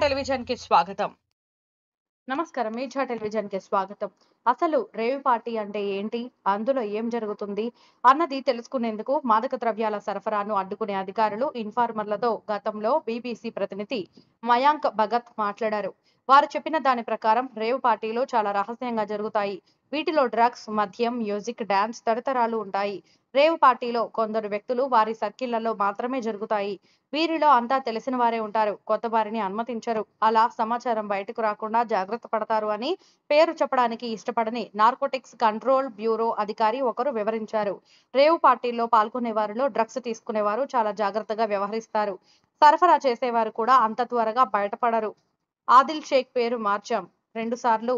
Television కి స్వాగతం. నమస్కారం. మీర్జా టెలివిజన్ కి స్వాగతం. అసలు రేవ్ పార్టీ అంటే ఏంటి? అందులో ఏం జరుగుతుంది? అన్నది తెలుసుకునేందుకు మాదక ద్రవ్యాల సరఫరాను అడ్డుకునే అధికారులు, ఇన్ఫార్మర్లతో గతంలో బీబీసీ ప్రతినిధి మయాంక్ భగత్ మాట్లాడారు. వారు చెప్పిన దాని ప్రకారం రేవ్ పార్టీలు చాలా రహస్యంగా జరుగుతాయి. వీటిలో డ్రగ్స్, మద్యం, మ్యూజిక్, డాన్స్ తదితరాలు ఉంటాయి. రేవ్ పార్టీలో కొందరు వ్యక్తులు వారి సర్కిళ్లలో మాత్రమే జరుగుతాయి. వీరిలో అంతా తెలిసిన వారే ఉంటారు. కొత్త వారిని అనుమతించరు. అలా సమాచారం బయటకు రాకుండా జాగ్రత్త పడతారు అని పేరు చెప్పడానికి ఇష్టపడని నార్కోటిక్స్ కంట్రోల్ బ్యూరో అధికారి ఒకరు వివరించారు. రేవ్ పార్టీల్లో పాల్గొనే వారిలో డ్రగ్స్ తీసుకునేవారు చాలా జాగ్రత్తగా వ్యవహరిస్తారు. సరఫరా చేసేవారు కూడా అంత త్వరగా బయటపడరు. ఆదిల్ షేక్ పేరు మార్చాం. 2 సార్లు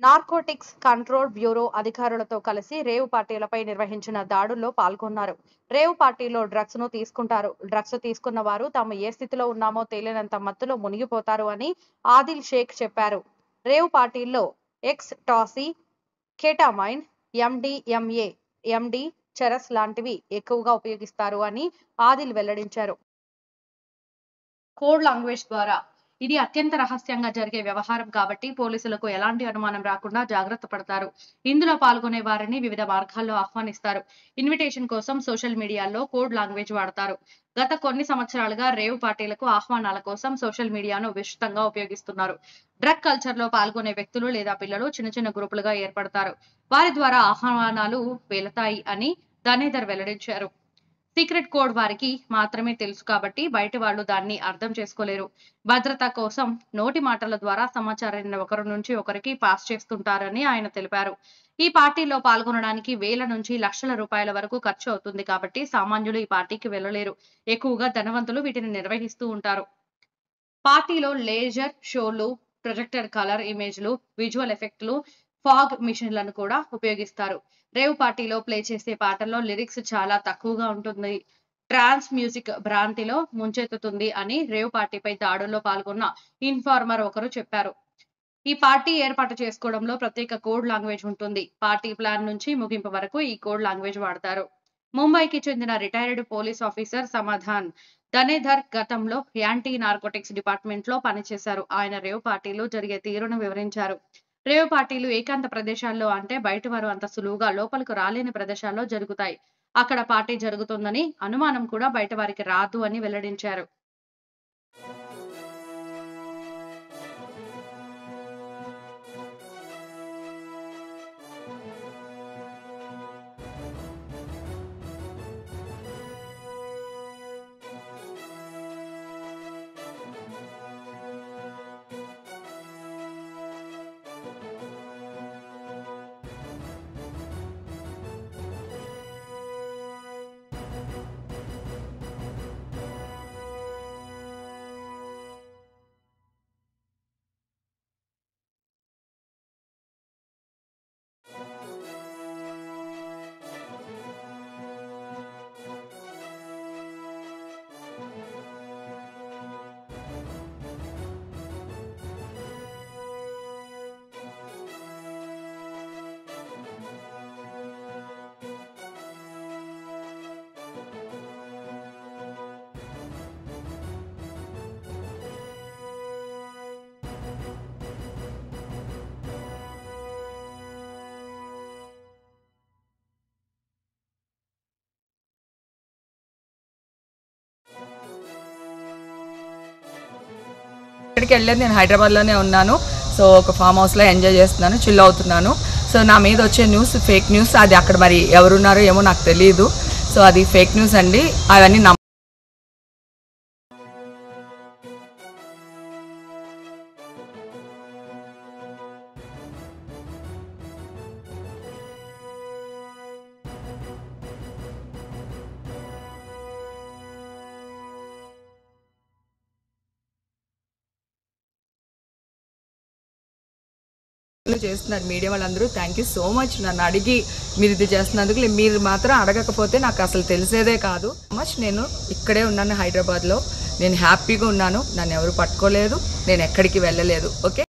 నార్కోటిక్స్ కంట్రోల్ బ్యూరో అధికారులతో కలిసి రేవ్ పార్టీలపై నిర్వహించిన దాడుల్లో పాల్గొన్నారు. రేవ్ పార్టీలో డ్రగ్స్ ను తీసుకుంటారు. డ్రగ్స్ తీసుకున్న వారు తాము ఏ స్థితిలో ఉన్నామో తెలియనంత మత్తులో మునిగిపోతారు అని ఆదిల్ షేక్ చెప్పారు. రేవ్ పార్టీల్లో ఎక్స్ టాసీ, కేటామైన్, ఎండిఎంఏ, ఎండి, చెరస్ లాంటివి ఎక్కువగా ఉపయోగిస్తారు అని ఆదిల్ వెల్లడించారు. కోడ్ లాంగ్వేజ్ ద్వారా ఇది అత్యంత రహస్యంగా జరిగే వ్యవహారం కాబట్టి పోలీసులకు ఎలాంటి అనుమానం రాకుండా జాగ్రత్త పడతారు. ఇందులో పాల్గొనే వారిని వివిధ మార్గాల్లో ఆహ్వానిస్తారు. ఇన్విటేషన్ కోసం సోషల్ మీడియాలో కోడ్ లాంగ్వేజ్ వాడతారు. గత కొన్ని సంవత్సరాలుగా రేవ్ పార్టీలకు ఆహ్వానాల కోసం సోషల్ మీడియాను విస్తృతంగా ఉపయోగిస్తున్నారు. డ్రగ్ కల్చర్ లో పాల్గొనే వ్యక్తులు లేదా పిల్లలు చిన్న చిన్న గ్రూపులుగా ఏర్పడతారు. వారి ద్వారా ఆహ్వానాలు వెళతాయి అని ధనేధర్ వెల్లడించారు. సీక్రెట్ కోడ్ వారికి మాత్రమే తెలుసు కాబట్టి బయట వాళ్ళు దాన్ని అర్థం చేసుకోలేరు. భద్రత కోసం నోటి మాటల ద్వారా సమాచారాన్ని ఒకరి నుంచి ఒకరికి పాస్ చేస్తుంటారని ఆయన తెలిపారు. ఈ పార్టీలో పాల్గొనడానికి వేల నుంచి లక్షల రూపాయల వరకు ఖర్చు అవుతుంది కాబట్టి సామాన్యులు ఈ పార్టీకి వెళ్ళలేరు. ఎక్కువగా ధనవంతులు వీటిని నిర్వహిస్తూ ఉంటారు. పార్టీలో లేజర్ షోలు, ప్రొజెక్టర్ కలర్ ఇమేజ్లు, విజువల్ ఎఫెక్ట్లు, ఫాగ్ మిషన్లను కూడా ఉపయోగిస్తారు. రేవ్ పార్టీలో ప్లే చేసే పాటల్లో లిరిక్స్ చాలా తక్కువగా ఉంటుంది. ట్రాన్స్ మ్యూజిక్ భ్రాంతిలో ముంచెత్తుతుంది అని రేవ్ పార్టీపై దాడుల్లో పాల్గొన్న ఇన్ఫార్మర్ ఒకరు చెప్పారు. ఈ పార్టీ ఏర్పాటు చేసుకోవడంలో ప్రత్యేక కోడ్ లాంగ్వేజ్ ఉంటుంది. పార్టీ ప్లాన్ నుంచి ముగింపు వరకు ఈ కోడ్ లాంగ్వేజ్ వాడతారు. ముంబైకి చెందిన రిటైర్డ్ పోలీస్ ఆఫీసర్ సమాధాన్ ధనేధర్ గతంలో యాంటీ నార్కోటిక్స్ డిపార్ట్మెంట్ లో పనిచేశారు. ఆయన రేవ్ పార్టీలు జరిగే తీరును వివరించారు. రేవ్ పార్టీలు ఏకాంత ప్రదేశాల్లో అంటే బయట వారు అంత సులువుగా లోపలకు రాలేని ప్రదేశాల్లో జరుగుతాయి. అక్కడ పార్టీ జరుగుతుందని అనుమానం కూడా బయట వారికి రాదు అని వెల్లడించారు. ఇక్కడికి వెళ్ళేది నేను హైదరాబాద్లోనే ఉన్నాను. సో ఒక ఫామ్ హౌస్లో ఎంజాయ్ చేస్తున్నాను, చిల్ అవుతున్నాను. సో నా మీద వచ్చే న్యూస్ ఫేక్ న్యూస్. అది అక్కడ మరి ఎవరున్నారో ఏమో నాకు తెలియదు. సో అది ఫేక్ న్యూస్ అండి. అవన్నీ చేస్తున్నారు మీడియా వాళ్ళందరూ. Thank you so much. నన్ను అడిగి మీరు ఇది చేస్తున్నందుకు. మీరు మాత్రం అడగకపోతే నాకు అసలు తెలిసేదే కాదు. మచ్ నేను ఇక్కడే ఉన్నాను హైదరాబాద్లో. నేను హ్యాపీగా ఉన్నాను. నన్ను ఎవరు పట్టుకోలేదు. నేను ఎక్కడికి వెళ్ళలేదు. ఓకే.